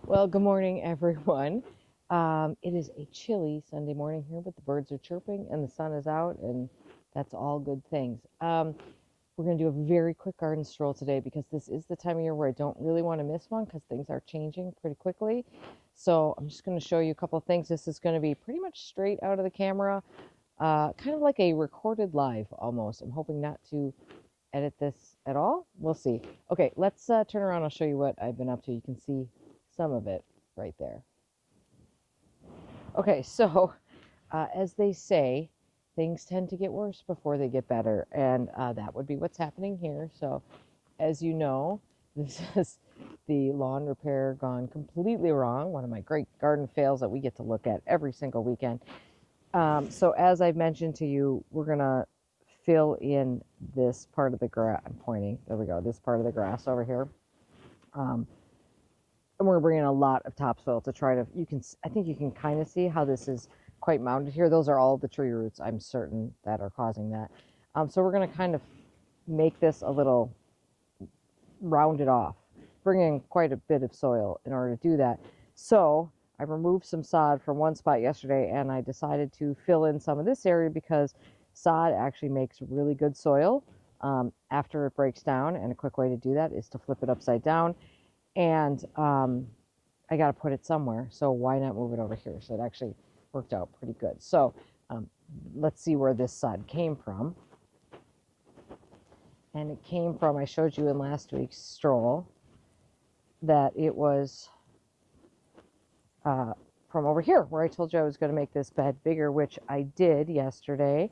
Well, good morning, everyone. It is a chilly Sunday morning here, but the birds are chirping and the sun is out, and that's all good things. We're going to do a very quick garden stroll today because this is the time of year where I don't really want to miss one because things are changing pretty quickly. So I'm just going to show you a couple of things. This is going to be pretty much straight out of the camera, kind of like a recorded live almost. I'm hoping not to edit this at all. We'll see. Okay, let's turn around. I'll show you what I've been up to. You can see some of it right there. Okay, so as they say, things tend to get worse before they get better, and that would be what's happening here. So, as you know, this is the lawn repair gone completely wrong. One of my great garden fails that we get to look at every single weekend. So, as I've mentioned to you, we're gonna fill in this part of the grass. I'm pointing. There we go. This part of the grass over here. And we're bringing a lot of topsoil to try to, I think you can kind of see how this is quite mounded here. Those are all the tree roots, I'm certain, that are causing that. So we're going to kind of make this a little rounded off, bring in quite a bit of soil in order to do that. So I removed some sod from one spot yesterday, and I decided to fill in some of this area because sod actually makes really good soil after it breaks down, and a quick way to do that is to flip it upside down. And I got to put it somewhere, so why not move it over here? So it actually worked out pretty good. So let's see where this sod came from. And it came from, I showed you in last week's stroll, that it was from over here, where I told you I was going to make this bed bigger, which I did yesterday.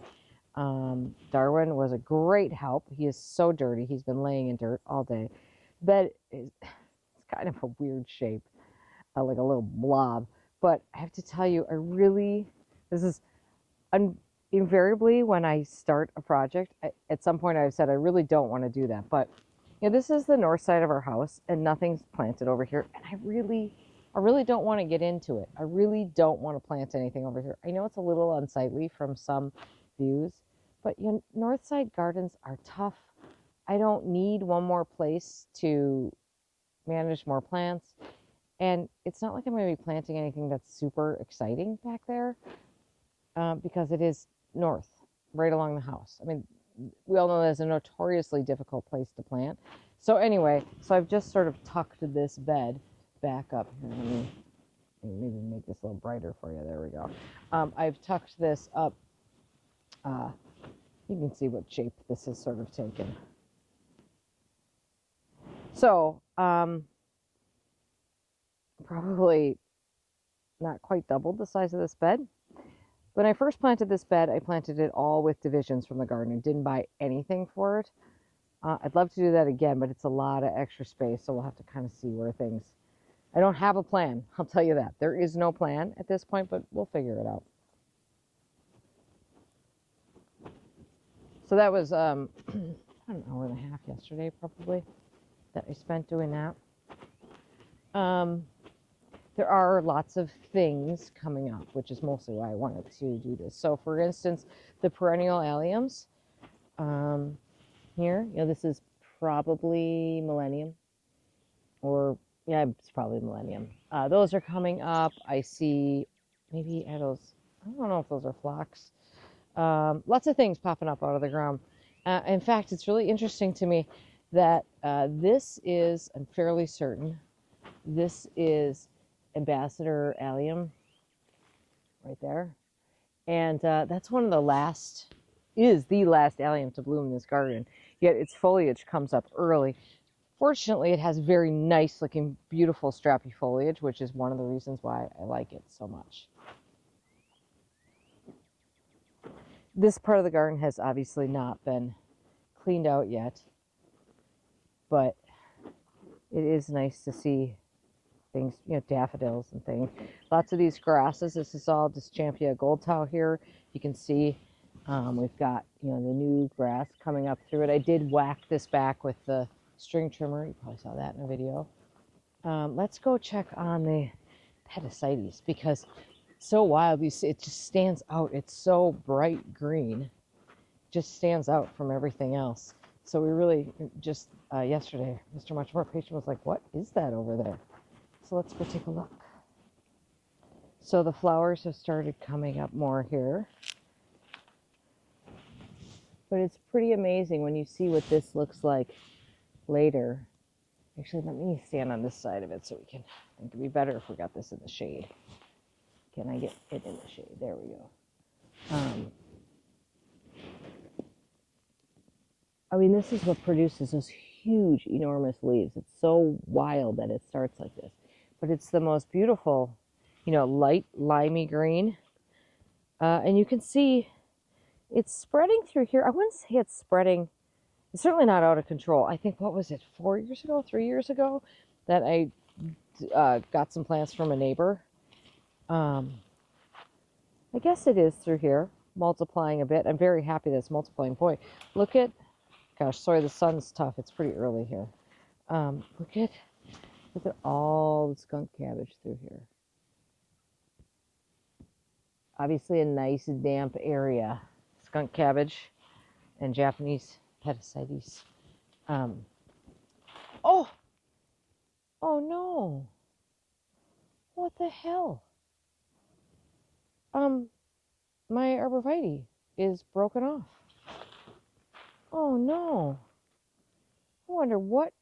Darwin was a great help. He is so dirty. He's been laying in dirt all day. Bed is kind of a weird shape, like a little blob. But I have to tell you, this is invariably when I start a project, at some point I've said I really don't want to do that. But this is the north side of our house, and nothing's planted over here. And I really don't want to get into it. I really don't want to plant anything over here. I know it's a little unsightly from some views, but north side gardens are tough. I don't need one more place to manage more plants, and it's not like I'm going to be planting anything that's super exciting back there because it is north, right along the house. I mean, we all know that's a notoriously difficult place to plant. So anyway, I've just sort of tucked this bed back up here. Let me maybe make this a little brighter for you. There we go. I've tucked this up. You can see what shape this has sort of taken. So, probably not quite doubled the size of this bed. When I first planted this bed, I planted it all with divisions from the garden and didn't buy anything for it. I'd love to do that again, but it's a lot of extra space, so we'll have to kind of see where I don't have a plan, I'll tell you that. There is no plan at this point, but we'll figure it out. So that was, I don't know, an hour and a half yesterday, probably, that I spent doing that. There are lots of things coming up, which is mostly why I wanted to do this. So, for instance, the perennial alliums here, this is probably millennium, or yeah, it's probably millennium. Those are coming up. I see, maybe are those, I don't know if those are phlox. Lots of things popping up out of the ground. In fact, it's really interesting to me that this is, I'm fairly certain, this is Ambassador allium right there, and that's one of the last allium to bloom in this garden, yet its foliage comes up early. Fortunately, it has very nice looking, beautiful strappy foliage, which is one of the reasons why I like it so much. This part of the garden has obviously not been cleaned out yet, but it is nice to see things, daffodils and things. Lots of these grasses. This is all Dischampia goldtau here. You can see we've got, the new grass coming up through it. I did whack this back with the string trimmer. You probably saw that in a video. Let's go check on the pedicites because it's so wild. It just stands out. It's so bright green. Just stands out from everything else. So we really just, yesterday, Mr. Much More Patient was like, what is that over there? So let's go take a look. So the flowers have started coming up more here. But it's pretty amazing when you see what this looks like later. Actually, let me stand on this side of it so we can, I think it'd be better if we got this in the shade. Can I get it in the shade? There we go. I mean, this is what produces those huge, enormous leaves. It's so wild that it starts like this. But it's the most beautiful, you know, light limey green. And you can see it's spreading through here. I wouldn't say it's spreading. It's certainly not out of control. I think, what was it, 4 years ago, 3 years ago, that I got some plants from a neighbor. I guess it is through here, multiplying a bit. I'm very happy that it's multiplying. Boy, look at, gosh, sorry, the sun's tough. It's pretty early here. Look at all the skunk cabbage through here. Obviously a nice damp area. Skunk cabbage and Japanese petasites. Oh no. What the hell? My arborvitae is broken off. Oh no. I wonder what.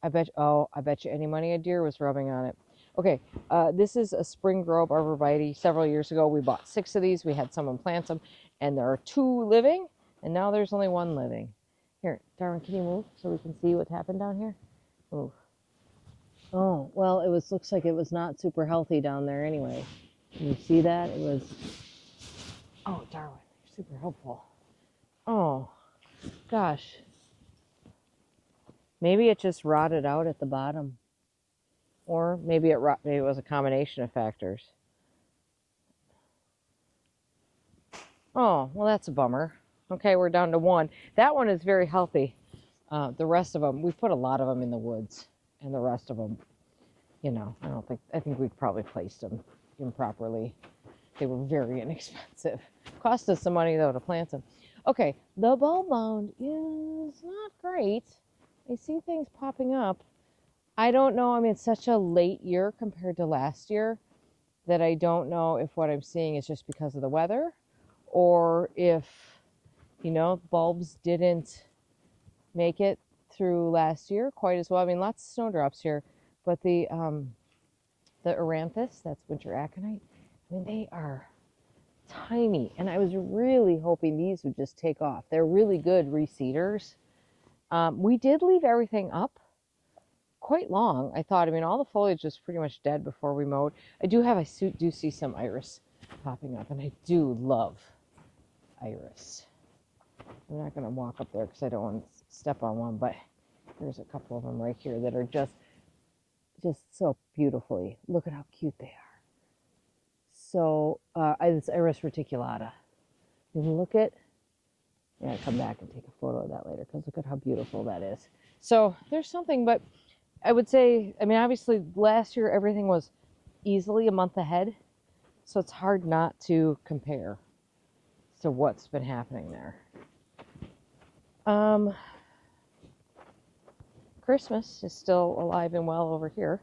I bet you any money a deer was rubbing on it. Okay, this is a spring grove arborvitae. Several years ago, we bought 6 of these. We had someone plant them, and there are 2 living, and now there's only 1 living. Here, Darwin, can you move so we can see what happened down here? Move. Oh, well, looks like it was not super healthy down there anyway. Can you see that? It was, oh, Darwin, you're super helpful. Oh, gosh. Maybe it just rotted out at the bottom. Or maybe it was a combination of factors. Oh, well, that's a bummer. Okay, we're down to 1. That one is very healthy. The rest of them, we put a lot of them in the woods. And the rest of them, you know, I think we probably placed them improperly. They were very inexpensive. Cost us some money, though, to plant them. Okay, the bulb mound is not great. I see things popping up. I don't know. I mean, it's such a late year compared to last year that I don't know if what I'm seeing is just because of the weather or if, you know, bulbs didn't make it through last year quite as well. I mean, lots of snowdrops here, but the Aranthus, that's winter aconite, I mean, they are tiny. And I was really hoping these would just take off. They're really good reseeders. We did leave everything up quite long. I thought, I mean, all the foliage was pretty much dead before we mowed. I do see some iris popping up, and I do love iris. I'm not going to walk up there because I don't want to step on one, but there's a couple of them right here that are just so beautifully. Look at how cute they are. So, it's iris reticulata. You can look at, yeah, come back and take a photo of that later because look at how beautiful that is. So there's something, but I would say, I mean, obviously last year everything was easily a month ahead, so it's hard not to compare to what's been happening there. Christmas is still alive and well over here.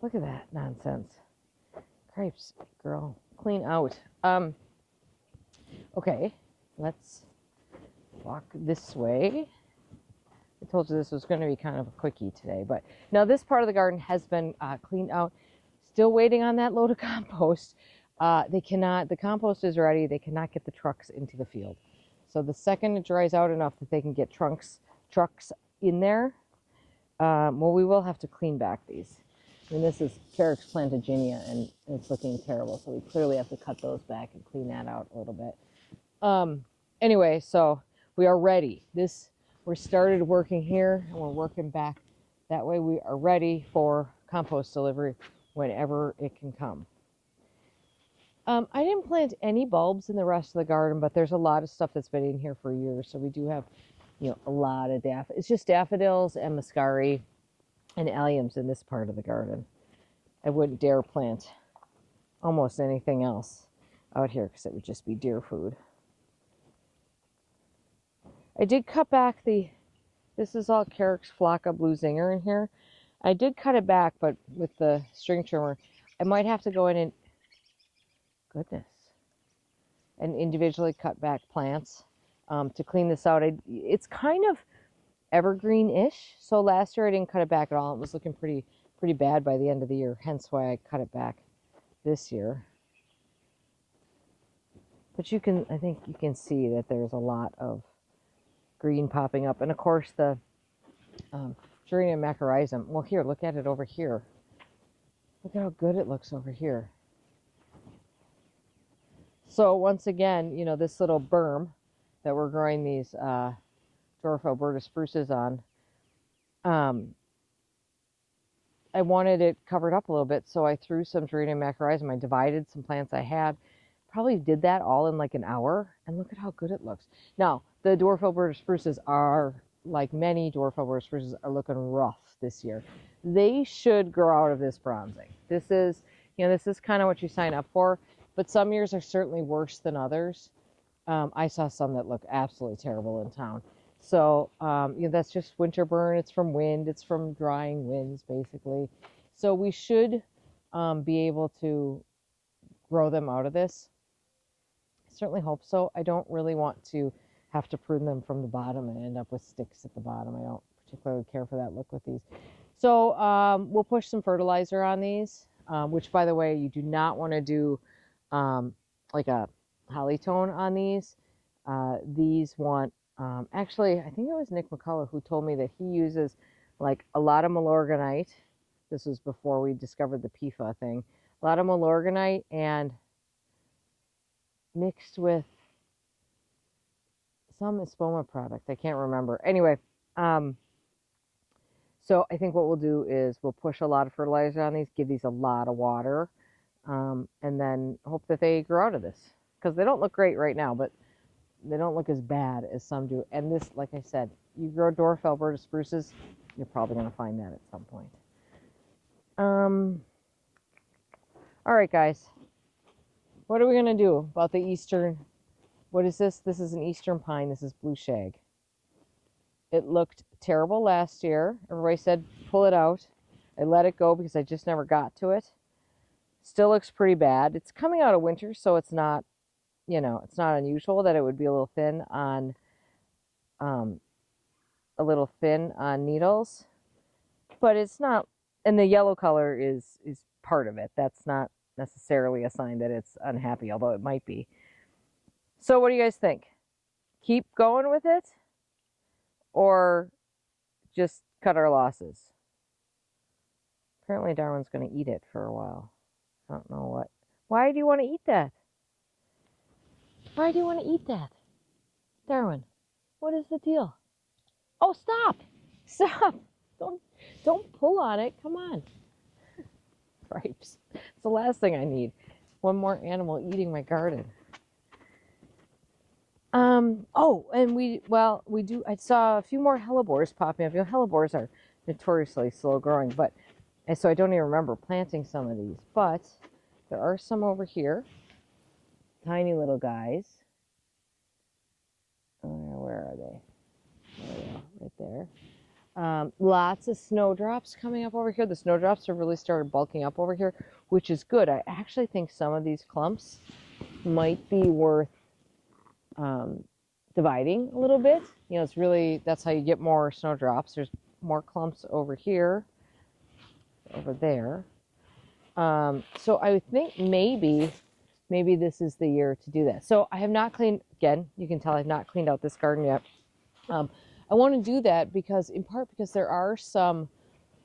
Look at that nonsense. Cripes, girl, clean out. Okay, let's walk this way. I told you this was going to be kind of a quickie today, but now this part of the garden has been cleaned out. Still waiting on that load of compost. The compost is ready. They cannot get the trucks into the field. So the second it dries out enough that they can get trucks in there, well, we will have to clean back these. I mean, this is Carex plantaginia, and it's looking terrible. So we clearly have to cut those back and clean that out a little bit. Anyway, so we are ready. We started working here, and we're working back. That way we are ready for compost delivery whenever it can come. I didn't plant any bulbs in the rest of the garden, but there's a lot of stuff that's been in here for years. So we do have, you know, a lot of it's just daffodils and muscari and alliums in this part of the garden. I wouldn't dare plant almost anything else out here because it would just be deer food. I did cut back the This is all Carrick's Flocka Blue Zinger in here. I did cut it back, but with the string trimmer, I might have to go in and, goodness, and individually cut back plants to clean this out. It's kind of evergreen-ish, so last year I didn't cut it back at all. It was looking pretty bad by the end of the year, hence why I cut it back this year. But I think you can see that there's a lot of green popping up. And of course the Geranium macrorrhizum. Well, here, look at it over here. Look at how good it looks over here. So once again, you know, this little berm that we're growing these Dwarf Alberta spruces on, I wanted it covered up a little bit, so I threw some Geranium macrorrhizum. I divided some plants I had. Probably did that all in like an hour, and look at how good it looks. Now, the Dwarf Alberta spruces are, like many Dwarf Alberta spruces, are looking rough this year. They should grow out of this bronzing. This is, you know, this is kind of what you sign up for, but some years are certainly worse than others. I saw some that look absolutely terrible in town. So, you know, that's just winter burn. It's from wind. It's from drying winds, basically. So we should be able to grow them out of this. I certainly hope so. I don't really want to have to prune them from the bottom and end up with sticks at the bottom. I don't particularly care for that look with these. So we'll push some fertilizer on these, which, by the way, you do not want to do like a holly tone on these. These want, actually, I think it was Nick McCullough who told me that he uses like a lot of Milorganite. This was before we discovered the PFA thing. A lot of Milorganite and mixed with some Espoma product. I can't remember. Anyway, so I think what we'll do is we'll push a lot of fertilizer on these, give these a lot of water, and then hope that they grow out of this. Because they don't look great right now, but they don't look as bad as some do. And this, like I said, you grow Dwarf Alberta spruces, you're probably going to find that at some point. All right, guys. What are we going to do about the eastern? What is this? This is an eastern pine. This is blue shag. It looked terrible last year. Everybody said, pull it out. I let it go because I just never got to it. Still looks pretty bad. It's coming out of winter, so it's not, you know, it's not unusual that it would be a little thin on needles. But it's not, and the yellow color is part of it. That's not necessarily a sign that it's unhappy, although it might be. So what do you guys think? Keep going with it or just cut our losses? Apparently Darwin's going to eat it for a while. I don't know what. Why do you want to eat that? Why do you want to eat that? Darwin, what is the deal? Oh, stop! Stop! Don't pull on it. Come on. Grapes. It's the last thing I need. One more animal eating my garden. Oh, and we do, I saw a few more hellebores popping up. You know, hellebores are notoriously slow growing, but, and so I don't even remember planting some of these, but there are some over here. Tiny little guys. Where are they? There they are, right there. Lots of snowdrops coming up over here. The snowdrops have really started bulking up over here, which is good. I actually think some of these clumps might be worth dividing a little bit. You know, it's really, that's how you get more snowdrops. There's more clumps over here, over there. So I think maybe this is the year to do that. So I have not cleaned, again, you can tell I've not cleaned out this garden yet. I want to do that because, in part, because there are some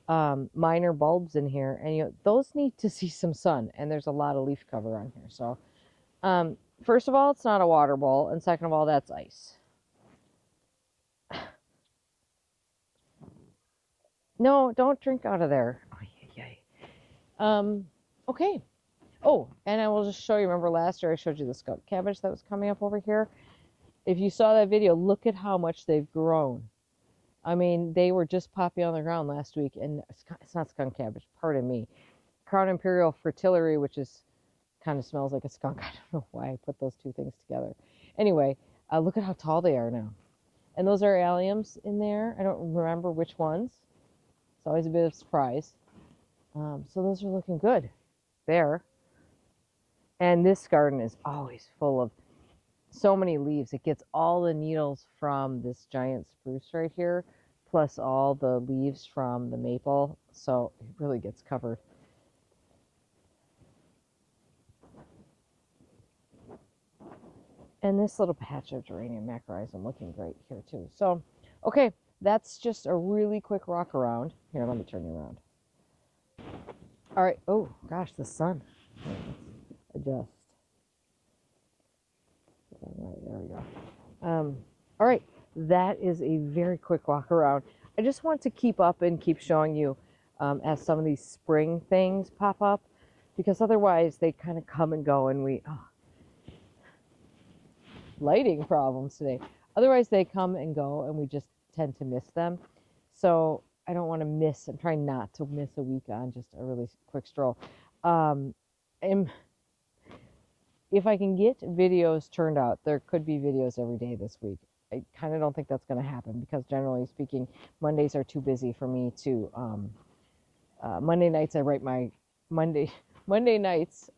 minor bulbs in here, and you know, those need to see some sun, and there's a lot of leaf cover on here. So first of all, it's not a water bowl, and second of all, that's ice. No, don't drink out of there. Okay. Oh, and I will just show you, remember last year I showed you the skunk cabbage that was coming up over here? If you saw that video, look at how much they've grown. I mean, they were just popping on the ground last week, and it's not skunk cabbage, pardon me. Crown Imperial Fritillary, which is kind of smells like a skunk. I don't know why I put those two things together. Anyway, look at how tall they are now. And those are alliums in there. I don't remember which ones. It's always a bit of a surprise. So those are looking good there. And this garden is always full of so many leaves. It gets all the needles from this giant spruce right here, plus all the leaves from the maple. So it really gets covered. And this little patch of geranium macrorrhizum looking great here too. So, okay, that's just a really quick walk around. Here, let me turn you around. All right. Oh, gosh, the sun. Let's adjust. All right, there we go. All right, that is a very quick walk around. I just want to keep up and keep showing you as some of these spring things pop up, because otherwise they kind of come and go, and lighting problems today. Otherwise they come and go, and we just tend to miss them. So I don't want to miss. I'm trying not to miss a week on just a really quick stroll. And if I can get videos turned out, there could be videos every day this week. I kind of don't think that's going to happen because generally speaking, Mondays are too busy for me to. Monday nights I write my Monday nights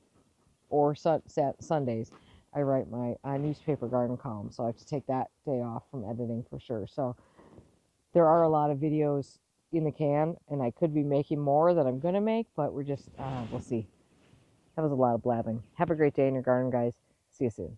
or Sundays I write my newspaper garden column, so I have to take that day off from editing for sure. So there are a lot of videos in the can, and I could be making more that I'm going to make, but we'll see. That was a lot of blabbing. Have a great day in your garden, guys. See you soon.